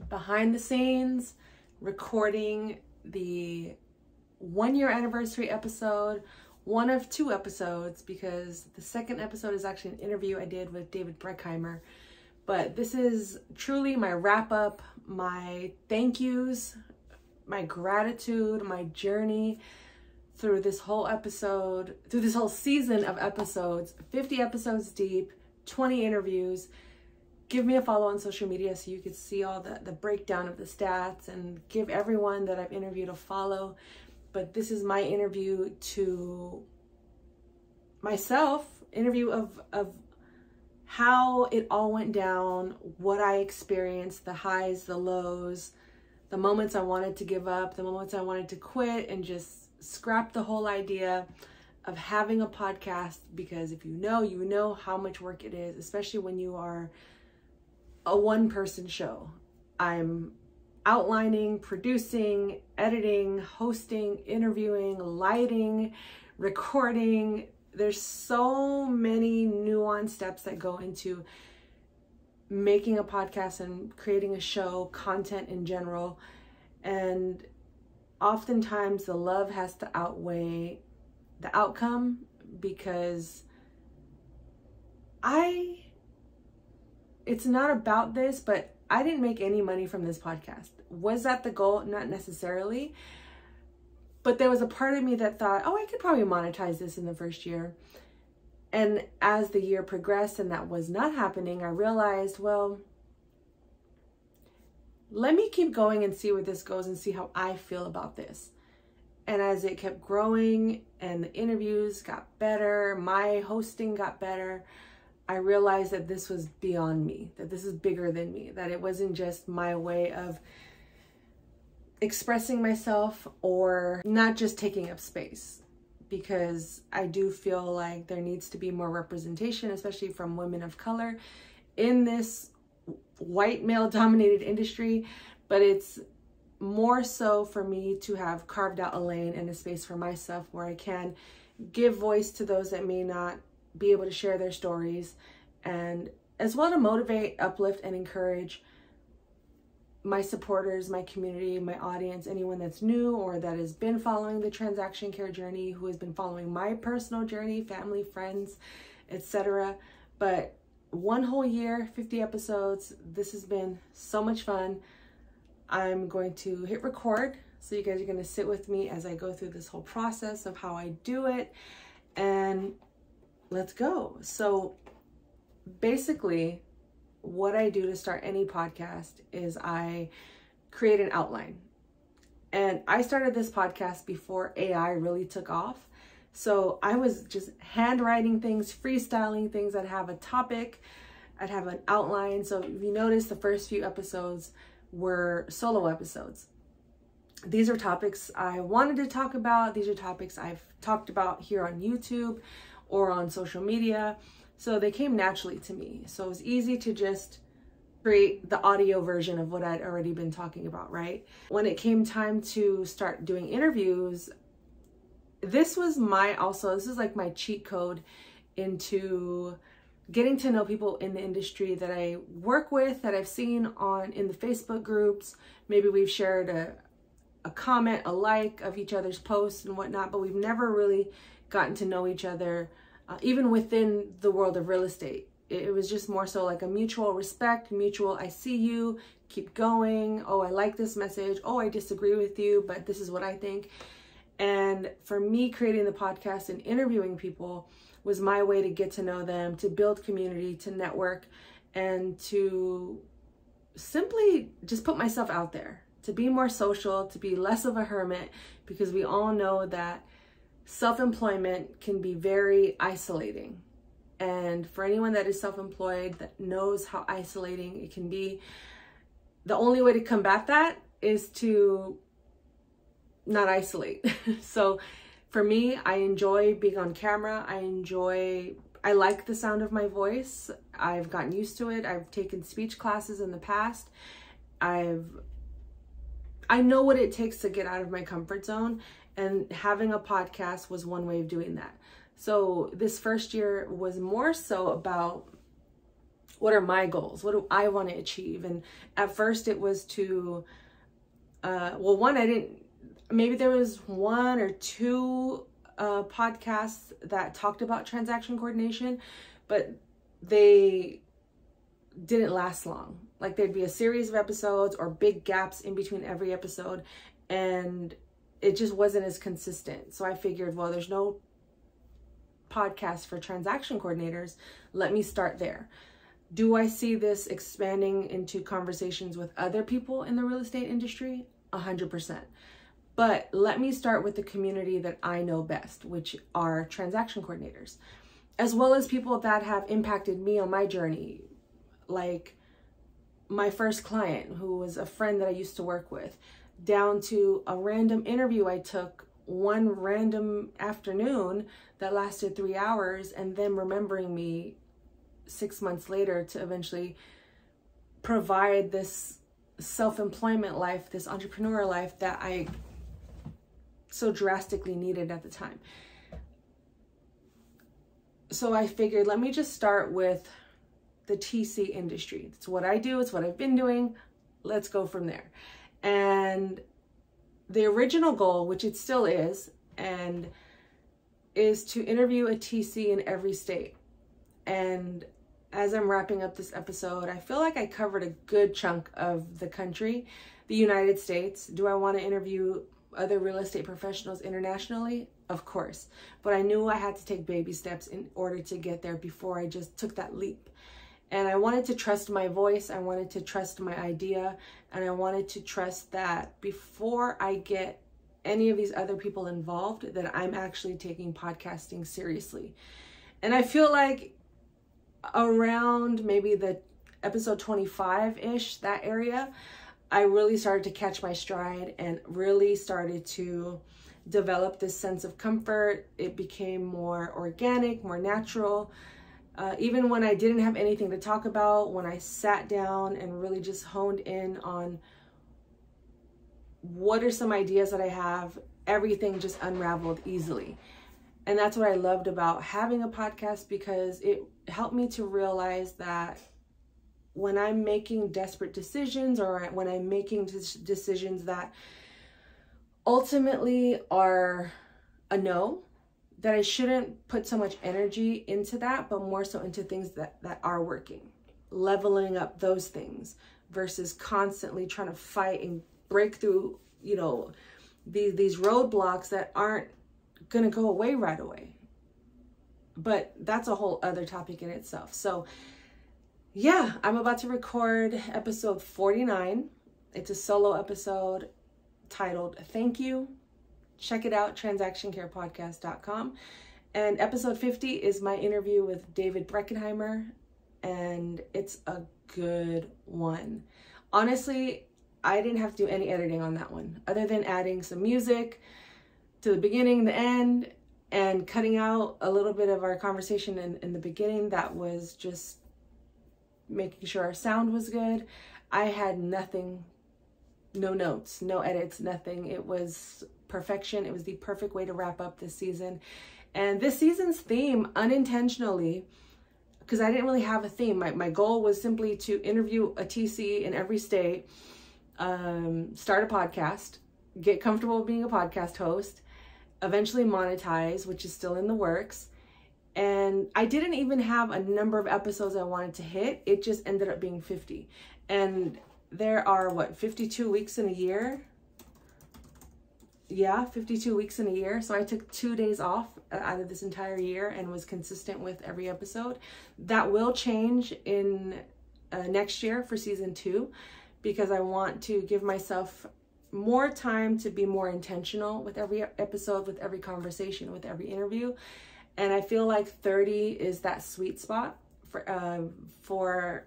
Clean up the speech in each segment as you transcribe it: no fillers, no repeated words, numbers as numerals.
behind the scenes, recording the 1-year anniversary episode, one of 2 episodes, because the second episode is actually an interview I did with David Breckheimer. But this is truly my wrap up, my thank yous, my gratitude, my journey through this whole episode, through this whole season of episodes, 50 episodes deep, 20 interviews. Give me a follow on social media so you can see all the breakdown of the stats, and give everyone that I've interviewed a follow. But this is my interview to myself, interview of how it all went down, what I experienced, the highs, the lows, the moments I wanted to give up, the moments I wanted to quit and just scrap the whole idea of having a podcast. Because if you know how much work it is, especially when you are a one-person show. I'm outlining, producing, editing, hosting, interviewing, lighting, recording. There's so many nuanced steps that go into making a podcast and creating a show, content in general. And oftentimes the love has to outweigh the outcome, because it's not about this, but I didn't make any money from this podcast. Was that the goal? Not necessarily. But there was a part of me that thought, oh, I could probably monetize this in the first year. And as the year progressed and that was not happening, I realized, well, let me keep going and see where this goes and see how I feel about this. And as it kept growing and the interviews got better, my hosting got better, I realized that this was beyond me, that this is bigger than me, that it wasn't just my way of expressing myself or not just taking up space. Because I do feel like there needs to be more representation, especially from women of color in this white male dominated industry. But it's more so for me to have carved out a lane and a space for myself where I can give voice to those that may not be able to share their stories, and as well to motivate, uplift, and encourage my supporters, my community, my audience, anyone that's new or that has been following the transaction care journey, who has been following my personal journey, family, friends, etc. But 1 whole year, 50 episodes, this has been so much fun. I'm going to hit record, so you guys are going to sit with me as I go through this whole process of how I do it, and let's go. So basically, what I do to start any podcast is I create an outline. And I started this podcast before AI really took off. So I was just handwriting things, freestyling things. I'd have a topic, I'd have an outline. So if you notice, the first few episodes were solo episodes. These are topics I wanted to talk about. These are topics I've talked about here on YouTube or on social media. So they came naturally to me. So it was easy to just create the audio version of what I'd already been talking about, right? When it came time to start doing interviews, this is like my cheat code into getting to know people in the industry that I work with, that I've seen in the Facebook groups. Maybe we've shared a comment, a like of each other's posts and whatnot, but we've never really gotten to know each other, even within the world of real estate. It was just more so like a mutual respect, mutual, I see you, keep going. Oh, I like this message. Oh, I disagree with you, but this is what I think. And for me, creating the podcast and interviewing people was my way to get to know them, to build community, to network, and to simply just put myself out there, to be more social, to be less of a hermit, because we all know that self-employment can be very isolating. And for anyone that is self-employed, that knows how isolating it can be, the only way to combat that is to not isolate. So for me, I enjoy being on camera. I like the sound of my voice. I've gotten used to it. I've taken speech classes in the past. I know what it takes to get out of my comfort zone, and having a podcast was one way of doing that. So this first year was more so about what are my goals? What do I want to achieve? And at first it was to, well, one, maybe there was one or two podcasts that talked about transaction coordination, but they didn't last long. Like there'd be a series of episodes or big gaps in between every episode, and it just wasn't as consistent. So I figured, well, there's no podcast for transaction coordinators. Let me start there. Do I see this expanding into conversations with other people in the real estate industry? 100%. But let me start with the community that I know best, which are transaction coordinators, as well as people that have impacted me on my journey. Like my first client, who was a friend that I used to work with, down to a random interview I took one random afternoon that lasted 3 hours, and them remembering me 6 months later to eventually provide this self-employment life, this entrepreneur life that I so drastically needed at the time. So I figured, let me just start with the TC industry. It's what I do. It's what I've been doing. Let's go from there. And the original goal, which it still is to interview a TC in every state. And as I'm wrapping up this episode, I feel like I covered a good chunk of the country, the United States. Do I want to interview other real estate professionals internationally? Of course. But I knew I had to take baby steps in order to get there before I just took that leap. And I wanted to trust my voice. I wanted to trust my idea. And I wanted to trust that before I get any of these other people involved, that I'm actually taking podcasting seriously. And I feel like around maybe the episode 25-ish, that area, I really started to catch my stride and really started to develop this sense of comfort. It became more organic, more natural. Even when I didn't have anything to talk about, when I sat down and really just honed in on what are some ideas that I have, everything just unraveled easily. And that's what I loved about having a podcast, because it helped me to realize that when I'm making desperate decisions, or when I'm making decisions that ultimately are a no, that I shouldn't put so much energy into that, but more so into things that are working, leveling up those things versus constantly trying to fight and break through, you know, these roadblocks that aren't going to go away right away. But that's a whole other topic in itself. So yeah, I'm about to record episode 49. It's a solo episode titled Thank You. Check it out, transactioncarepodcast.com. And episode 50 is my interview with David Breckenheimer, and it's a good one. Honestly, I didn't have to do any editing on that one, other than adding some music to the beginning, the end, and cutting out a little bit of our conversation in the beginning that was just making sure our sound was good. I had nothing, no notes, no edits, nothing. It was perfection. It was the perfect way to wrap up this season. And this season's theme, unintentionally, because I didn't really have a theme. My goal was simply to interview a TC in every state, start a podcast, get comfortable being a podcast host, eventually monetize, which is still in the works. And I didn't even have a number of episodes I wanted to hit. It just ended up being 50. And there are, what, 52 weeks in a year? Yeah, 52 weeks in a year. So I took 2 days off out of this entire year and was consistent with every episode. That will change in next year for season 2, because I want to give myself more time to be more intentional with every episode, with every conversation, with every interview. And I feel like 30 is that sweet spot for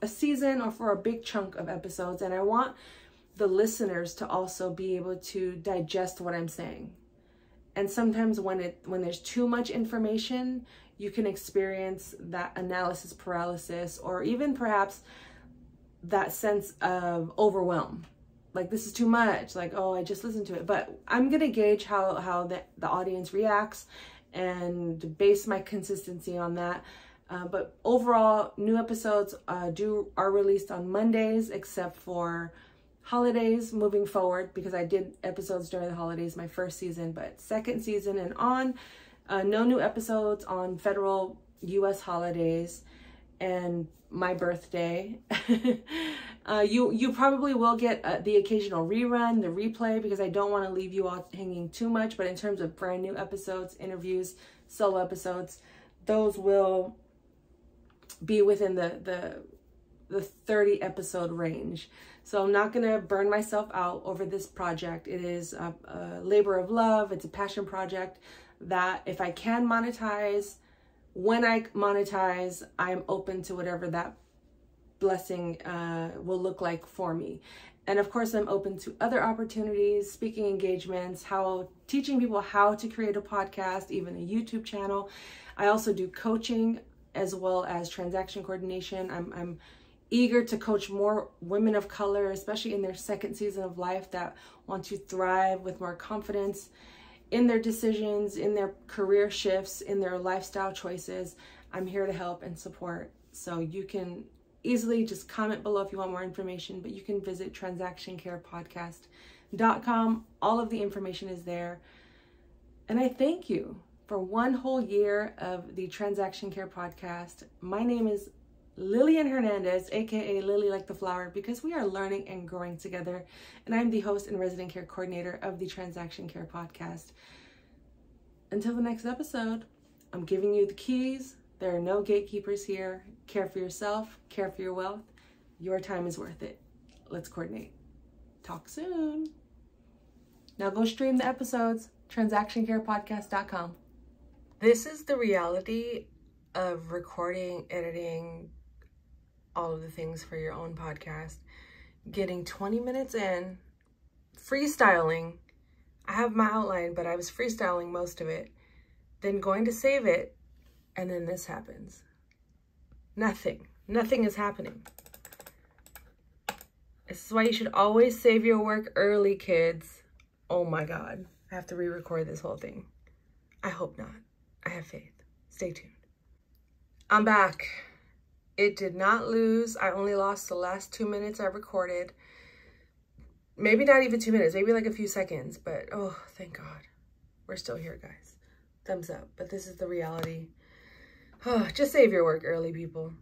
a season or for a big chunk of episodes. And I want the listeners to also be able to digest what I'm saying. And sometimes when there's too much information, you can experience that analysis paralysis, or even perhaps that sense of overwhelm. Like, this is too much, like, oh, I just listened to it. But I'm gonna gauge how the audience reacts and base my consistency on that. But overall, new episodes are released on Mondays, except for holidays moving forward, because I did episodes during the holidays my first season, but second season and on, no new episodes on federal US holidays and my birthday. You probably will get the occasional rerun, the replay, because I don't want to leave you all hanging too much. But in terms of brand new episodes, interviews, solo episodes, those will be within the 30 episode range. So I'm not going to burn myself out over this project. It is a labor of love. It's a passion project that if I can monetize, when I monetize, I'm open to whatever that blessing will look like for me. And of course, I'm open to other opportunities, speaking engagements, teaching people how to create a podcast, even a YouTube channel. I also do coaching as well as transaction coordination. I'm eager to coach more women of color, especially in their second season of life, that want to thrive with more confidence in their decisions, in their career shifts, in their lifestyle choices. I'm here to help and support. So you can easily just comment below if you want more information, but you can visit transactioncarepodcast.com. All of the information is there. And I thank you for 1 whole year of the Transaction Care Podcast. My name is Lillian Hernandez, aka Lily Like the Flower, because we are learning and growing together. And I'm the host and resident care coordinator of the Transaction Care Podcast. Until the next episode, I'm giving you the keys. There are no gatekeepers here. Care for yourself, care for your wealth. Your time is worth it. Let's coordinate. Talk soon. Now go stream the episodes, transactioncarepodcast.com. This is the reality of recording, editing, all of the things for your own podcast. Getting 20 minutes in, freestyling. I have my outline, but I was freestyling most of it. Then going to save it, and then this happens. Nothing is happening. This is why you should always save your work early, kids. Oh my God, I have to re-record this whole thing. I hope not. I have faith. Stay tuned. I'm back. It did not lose. I only lost the last 2 minutes I recorded. Maybe not even 2 minutes, maybe like a few seconds, but oh, thank God. We're still here, guys. Thumbs up, but this is the reality. Oh, just save your work early, people.